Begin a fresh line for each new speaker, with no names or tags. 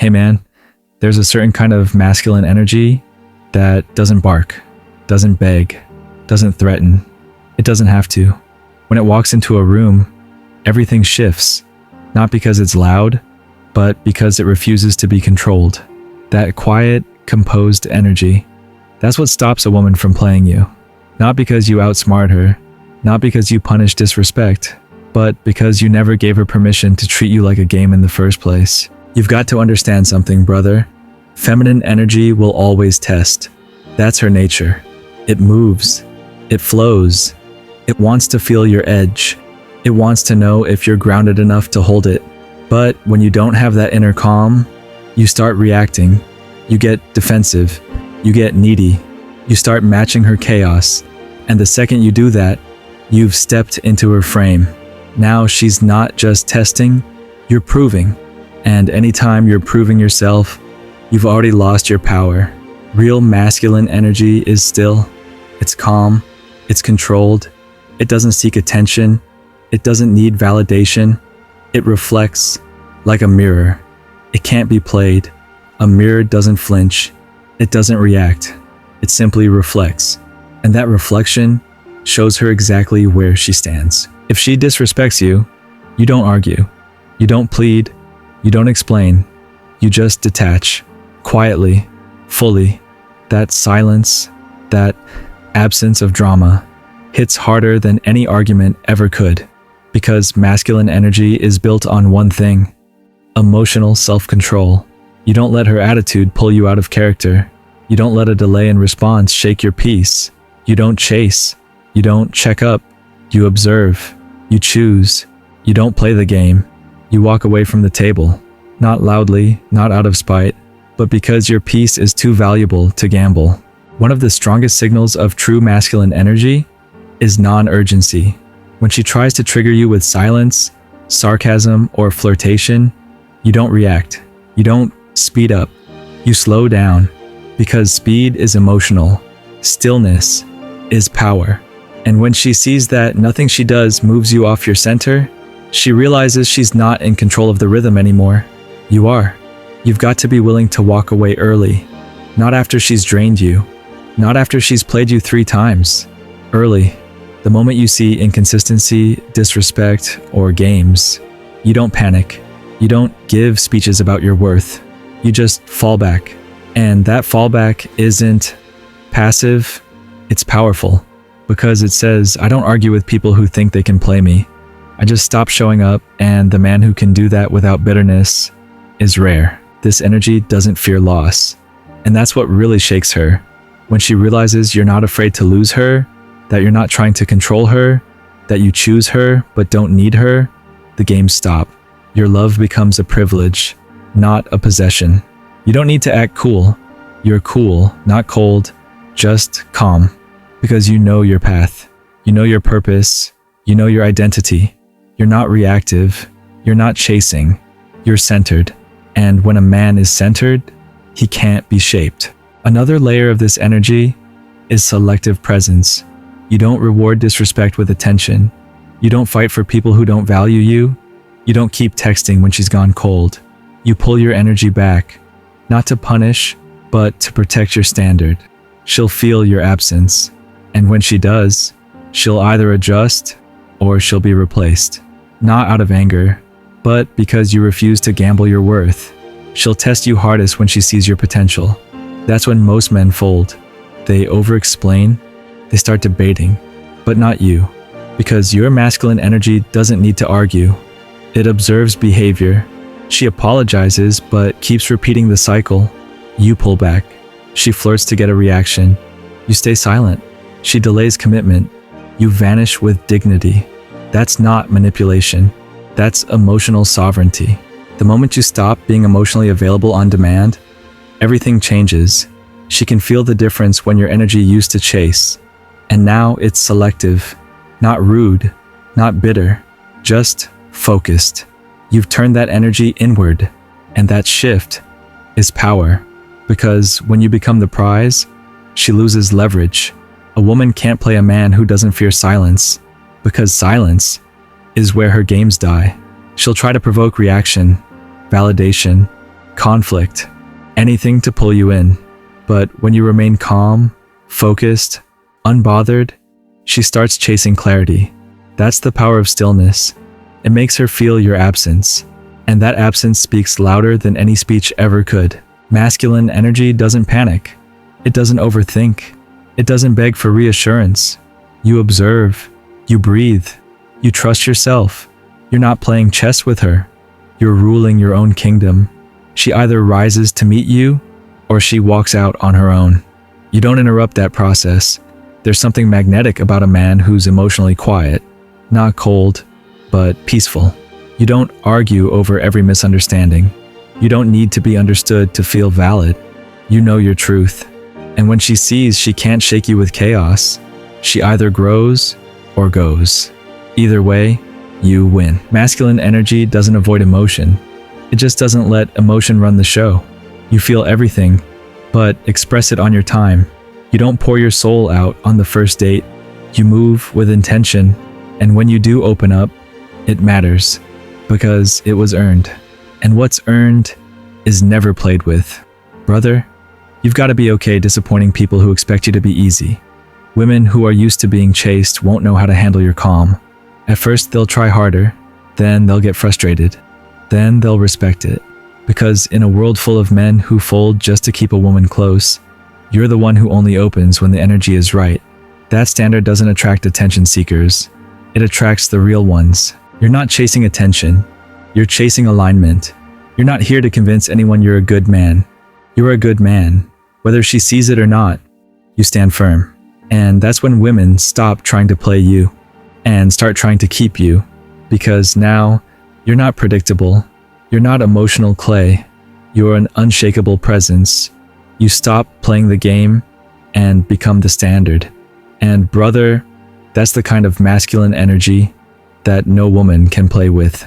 Hey man, there's a certain kind of masculine energy that doesn't bark, doesn't beg, doesn't threaten. It doesn't have to. When it walks into a room, everything shifts, not because it's loud, but because it refuses to be controlled. That quiet, composed energy, that's what stops a woman from playing you. Not because you outsmart her, not because you punish disrespect, but because you never gave her permission to treat you like a game in the first place. You've got to understand something, brother. Feminine energy will always test. That's her nature. It moves. It flows. It wants to feel your edge. It wants to know if you're grounded enough to hold it. But when you don't have that inner calm, you start reacting. You get defensive. You get needy. You start matching her chaos. And the second you do that, you've stepped into her frame. Now she's not just testing, you're proving. And anytime you're proving yourself, you've already lost your power. Real masculine energy is still. It's calm. It's controlled. It doesn't seek attention. It doesn't need validation. It reflects like a mirror. It can't be played. A mirror doesn't flinch. It doesn't react. It simply reflects. And that reflection shows her exactly where she stands. If she disrespects you, you don't argue. You don't plead. You don't explain. You just detach. Quietly. Fully. That silence, that absence of drama, hits harder than any argument ever could. Because masculine energy is built on one thing: emotional self-control. You don't let her attitude pull you out of character. You don't let a delay in response shake your peace. You don't chase. You don't check up. You observe. You choose. You don't play the game. You walk away from the table. Not loudly, not out of spite, but because your peace is too valuable to gamble. One of the strongest signals of true masculine energy is non-urgency. When she tries to trigger you with silence, sarcasm, or flirtation, you don't react. You don't speed up. You slow down. Because speed is emotional. Stillness is power. And when she sees that nothing she does moves you off your center, she realizes she's not in control of the rhythm anymore. You are. You've got to be willing to walk away early. Not after she's drained you. Not after she's played you 3 times. Early. The moment you see inconsistency, disrespect, or games, you don't panic. You don't give speeches about your worth. You just fall back. And that fallback isn't passive, it's powerful. Because it says, I don't argue with people who think they can play me. I just stop showing up, and the man who can do that without bitterness is rare. This energy doesn't fear loss. And that's what really shakes her. When she realizes you're not afraid to lose her, that you're not trying to control her, that you choose her but don't need her, the games stop. Your love becomes a privilege, not a possession. You don't need to act cool. You're cool, not cold, just calm. Because you know your path. You know your purpose. You know your identity. You're not reactive. You're not chasing. You're centered. And when a man is centered, he can't be shaped. Another layer of this energy is selective presence. You don't reward disrespect with attention. You don't fight for people who don't value you. You don't keep texting when she's gone cold. You pull your energy back, not to punish, but to protect your standard. She'll feel your absence. And when she does, she'll either adjust or she'll be replaced. Not out of anger, but because you refuse to gamble your worth. She'll test you hardest when she sees your potential. That's when most men fold. They over-explain. They start debating, but not you. Because your masculine energy doesn't need to argue. It observes behavior. She apologizes, but keeps repeating the cycle. You pull back. She flirts to get a reaction. You stay silent. She delays commitment. You vanish with dignity. That's not manipulation. That's emotional sovereignty. The moment you stop being emotionally available on demand, everything changes. She can feel the difference when your energy used to chase. And now it's selective, not rude, not bitter, just focused. You've turned that energy inward, and that shift is power. Because when you become the prize, she loses leverage. A woman can't play a man who doesn't fear silence, because silence is where her games die. She'll try to provoke reaction, validation, conflict, anything to pull you in. But when you remain calm, focused, unbothered, she starts chasing clarity. That's the power of stillness. It makes her feel your absence, and that absence speaks louder than any speech ever could. Masculine energy doesn't panic. It doesn't overthink. It doesn't beg for reassurance. You observe. You breathe. You trust yourself. You're not playing chess with her. You're ruling your own kingdom. She either rises to meet you, or she walks out on her own. You don't interrupt that process. There's something magnetic about a man who's emotionally quiet, not cold, but peaceful. You don't argue over every misunderstanding. You don't need to be understood to feel valid. You know your truth. And when she sees she can't shake you with chaos, she either grows or goes. Either way, you win. Masculine energy doesn't avoid emotion. It just doesn't let emotion run the show. You feel everything, but express it on your time. You don't pour your soul out on the first date. You move with intention, and when you do open up, it matters, because it was earned. And what's earned is never played with. Brother, you've got to be okay disappointing people who expect you to be easy. Women who are used to being chased won't know how to handle your calm. At first, they'll try harder, then they'll get frustrated, then they'll respect it. Because in a world full of men who fold just to keep a woman close, you're the one who only opens when the energy is right. That standard doesn't attract attention seekers. It attracts the real ones. You're not chasing attention. You're chasing alignment. You're not here to convince anyone you're a good man. You're a good man. Whether she sees it or not, you stand firm. And that's when women stop trying to play you and start trying to keep you. Because now, you're not predictable. You're not emotional clay. You're an unshakable presence. You stop playing the game and become the standard. And brother, that's the kind of masculine energy that no woman can play with.